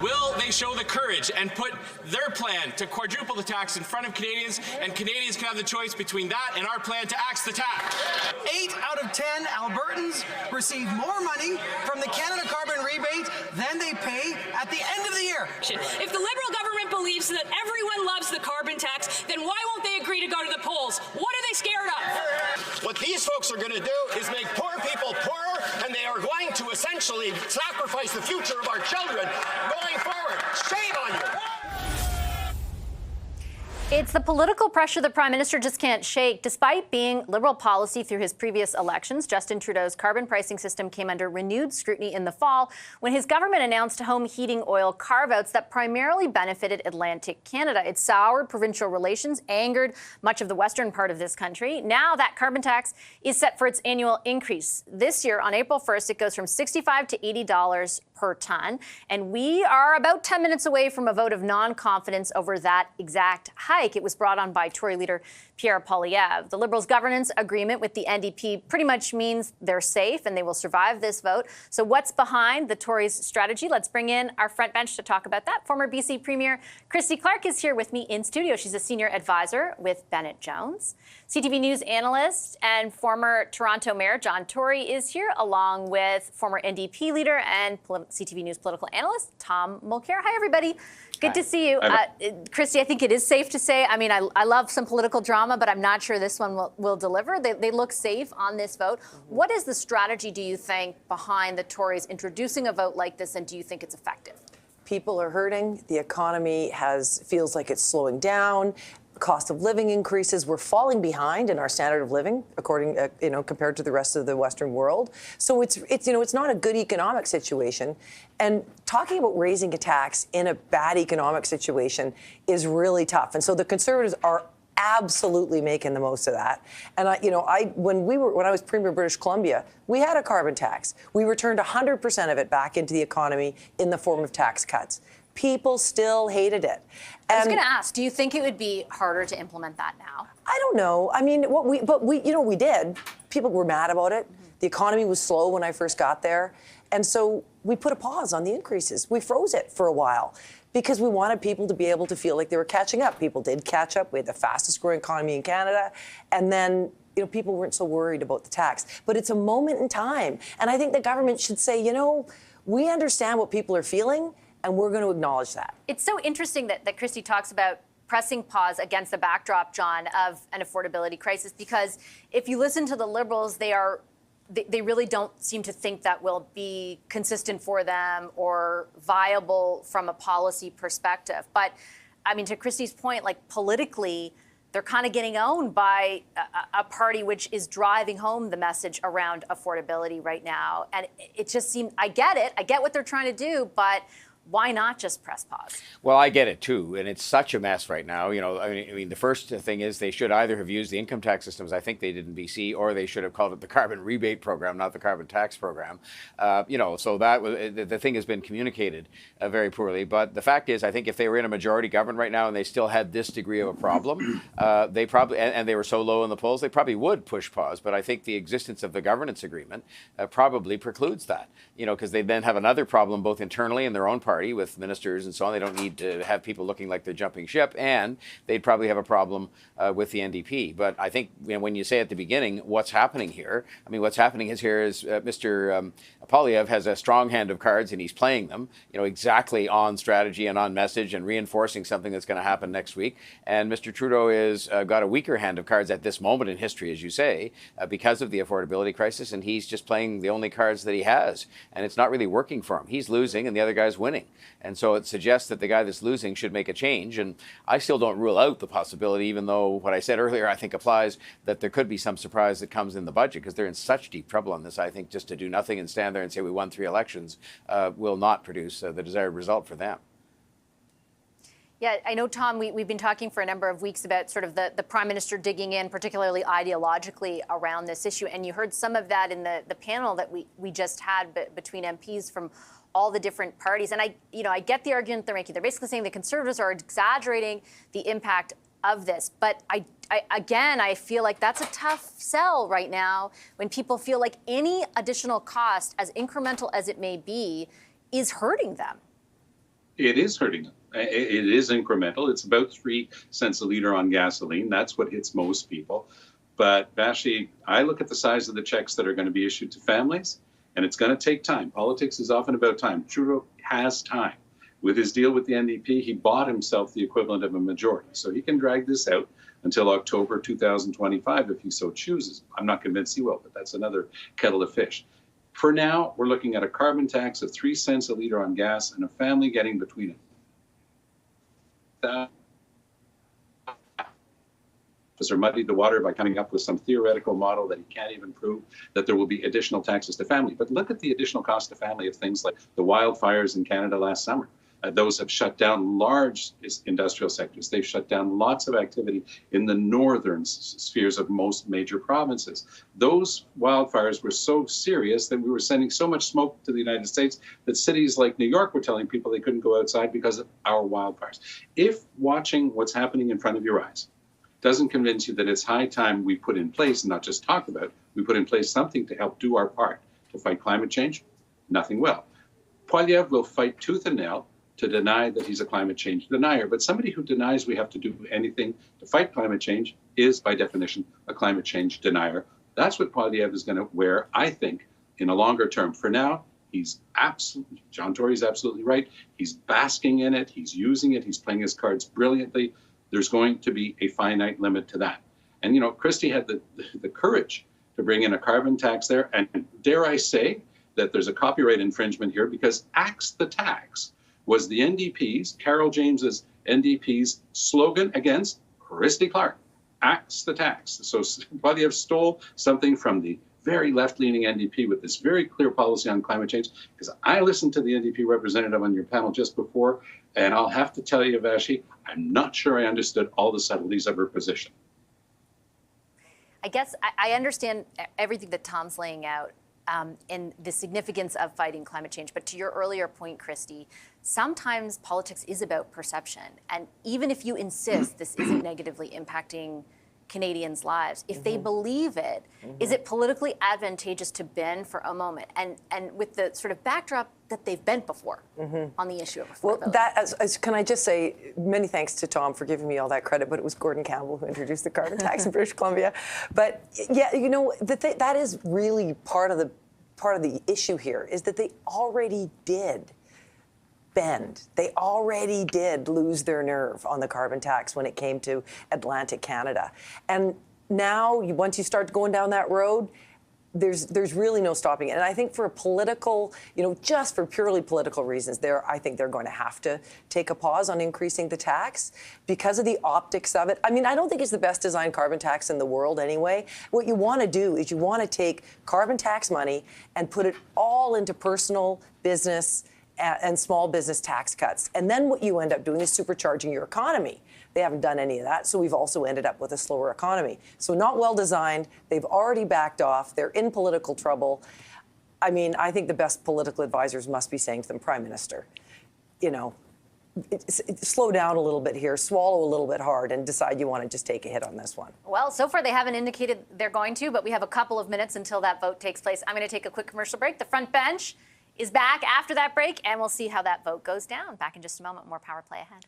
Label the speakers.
Speaker 1: Will they show the courage and put their plan to quadruple the tax in front of Canadians, and Canadians can have the choice between that and our plan to axe the tax?
Speaker 2: 8 out of 10 Albertans receive more money from the Canada Carbon Rebate than they pay at the end of the year.
Speaker 3: If the Liberal government believes that everyone loves the carbon tax, then why won't they agree to go to the polls? What are they scared of?
Speaker 4: What these folks are going to do is make poor people poorer, and they are going to essentially sacrifice the future of our children going forward. Shame on you.
Speaker 5: It's the political pressure the Prime Minister just can't shake. Despite being Liberal policy through his previous elections, Justin Trudeau's carbon pricing system came under renewed scrutiny in the fall when his government announced home heating oil carve-outs that primarily benefited Atlantic Canada. It soured provincial relations, angered much of the western part of this country. Now that carbon tax is set for its annual increase. This year, on April 1st, it goes from $65 to $80 per ton. And we are about 10 minutes away from a vote of non-confidence over that exact hike. It was brought on by Tory leader Pierre Poilievre. The Liberals' governance agreement with the NDP pretty much means they're safe and they will survive this vote. So what's behind the Tories' strategy? Let's bring in our front bench to talk about that. Former BC Premier Christy Clark is here with me in studio. She's a senior advisor with Bennett Jones. CTV News analyst and former Toronto Mayor John Tory is here, along with former NDP leader and CTV News political analyst Tom Mulcair. Hi, everybody. Good to see you. Christy, I think it is safe to say, I mean, I love some political drama, but I'm not sure this one will deliver. They look safe on this vote. What is the strategy, do you think, behind the Tories introducing a vote like this, and do you think it's effective?
Speaker 6: People are hurting. The economy feels like it's slowing down. Cost of living increases. We're falling behind in our standard of living, according, compared to the rest of the Western world. So it's not a good economic situation. And talking about raising a tax in a bad economic situation is really tough. And so the Conservatives are absolutely making the most of that. And when I was Premier of British Columbia, we had a carbon tax. We returned 100% of it back into the economy in the form of tax cuts. People still hated it.
Speaker 5: I was going to ask, do you think it would be harder to implement that now?
Speaker 6: I don't know. I mean, we did. People were mad about it. Mm-hmm. The economy was slow when I first got there. And so we put a pause on the increases. We froze it for a while because we wanted people to be able to feel like they were catching up. People did catch up. We had the fastest growing economy in Canada. And then people weren't so worried about the tax. But it's a moment in time. And I think the government should say, we understand what people are feeling, and we're going to acknowledge that. It's
Speaker 5: so interesting that Christy talks about pressing pause against the backdrop, John, of an affordability crisis, because if you listen to the Liberals, they really don't seem to think that will be consistent for them or viable from a policy perspective. But, I mean, to Christy's point, politically, they're kind of getting owned by a party which is driving home the message around affordability right now. And it just seems, I get it. I get what they're trying to do, but why not just press pause?
Speaker 7: Well, I get it, too. And it's such a mess right now. I mean, the first thing is they should either have used the income tax systems, I think they did in BC, or they should have called it the carbon rebate program, not the carbon tax program. So that was, the thing has been communicated very poorly. But the fact is, I think if they were in a majority government right now and they still had this degree of a problem, they probably, and they were so low in the polls, they probably would push pause. But I think the existence of the governance agreement probably precludes that, because they then have another problem both internally in their own party with ministers and so on. They don't need to have people looking like they're jumping ship, and they'd probably have a problem with the NDP. But I think when you say at the beginning what's happening here, I mean, what's happening is Mr. Poilievre has a strong hand of cards and he's playing them, exactly on strategy and on message and reinforcing something that's going to happen next week. And Mr. Trudeau is got a weaker hand of cards at this moment in history, as you say, because of the affordability crisis, and he's just playing the only cards that he has, and it's not really working for him. He's losing and the other guy's winning. And so it suggests that the guy that's losing should make a change. And I still don't rule out the possibility, even though what I said earlier, I think applies, that there could be some surprise that comes in the budget, because they're in such deep trouble on this. I think just to do nothing and stand there and say we won 3 elections will not produce the desired result for them.
Speaker 5: Yeah, I know, Tom, we've been talking for a number of weeks about sort of the Prime Minister digging in, particularly ideologically, around this issue. And you heard some of that in the panel that we just had between MPs from all the different parties. And I get the argument they're making. They're basically saying the Conservatives are exaggerating the impact of this. But I feel like that's a tough sell right now when people feel like any additional cost, as incremental as it may be, is hurting them.
Speaker 8: It is hurting them. It is incremental. It's about 3 cents a liter on gasoline. That's what hits most people. But Vashi, I look at the size of the checks that are going to be issued to families, and it's going to take time. Politics is often about time. Trudeau has time. With his deal with the NDP, he bought himself the equivalent of a majority. So he can drag this out until October 2025 if he so chooses. I'm not convinced he will, but that's another kettle of fish. For now, we're looking at a carbon tax of 3 cents a liter on gas and a family getting between it. Or muddied the water by coming up with some theoretical model that he can't even prove that there will be additional taxes to family. But look at the additional cost to family of things like the wildfires in Canada last summer. Those have shut down large industrial sectors. They've shut down lots of activity in the northern spheres of most major provinces. Those wildfires were so serious that we were sending so much smoke to the United States that cities like New York were telling people they couldn't go outside because of our wildfires. If watching what's happening in front of your eyes doesn't convince you that it's high time we put in place, and not just talk about, we put in place something to help do our part to fight climate change, nothing will. Poilievre will fight tooth and nail to deny that he's a climate change denier. But somebody who denies we have to do anything to fight climate change is, by definition, a climate change denier. That's what Poilievre is going to wear, I think, in a longer term. For now, he's absolutely, John Tory's absolutely right. He's basking in it. He's using it. He's playing his cards brilliantly. There's going to be a finite limit to that. And, you know, Christy had the courage to bring in a carbon tax there. And dare I say that there's a copyright infringement here, because Axe the Tax was the NDP's, Carol James's NDP's slogan against Christy Clark. Axe the tax. So Poilievre stole something from the very left-leaning NDP with this very clear policy on climate change. Because I listened to the NDP representative on your panel just before, and I'll have to tell you, Vashi, I'm not sure I understood all the subtleties of her position.
Speaker 5: I guess I understand everything that Tom's laying out. And the significance of fighting climate change. But to your earlier point, Christy, sometimes politics is about perception. And even if you insist this isn't negatively impacting Canadians' lives, if they believe it, is it politically advantageous to bend for a moment? And with the sort of backdrop that they've bent before on the issue of affordability.
Speaker 6: Well, that, can I just say, many thanks to Tom for giving me all that credit, but it was Gordon Campbell who introduced the carbon tax in British Columbia. But yeah, you know, that is really part of the issue here, is that they already did bend. They already did lose their nerve on the carbon tax when it came to Atlantic Canada. And now, once you start going down that road, there's really no stopping it. And I think for a political, you know, just for purely political reasons, I think they're going to have to take a pause on increasing the tax because of the optics of it. I mean, I don't think it's the best designed carbon tax in the world anyway. What you want to do is you want to take carbon tax money and put it all into personal, business, and small business tax cuts. And then what you end up doing is supercharging your economy. They haven't done any of that, so we've also ended up with a slower economy. So not well designed. They've already backed off. They're in political trouble. I mean, I think the best political advisors must be saying to them, Prime Minister, you know, slow down a little bit here, swallow a little bit hard, and decide you want to just take a hit on this one.
Speaker 5: Well, so far they haven't indicated they're going to, but we have a couple of minutes until that vote takes place. I'm going to take a quick commercial break. The front bench is back after that break, and we'll see how that vote goes down. Back in just a moment. More Power Play ahead.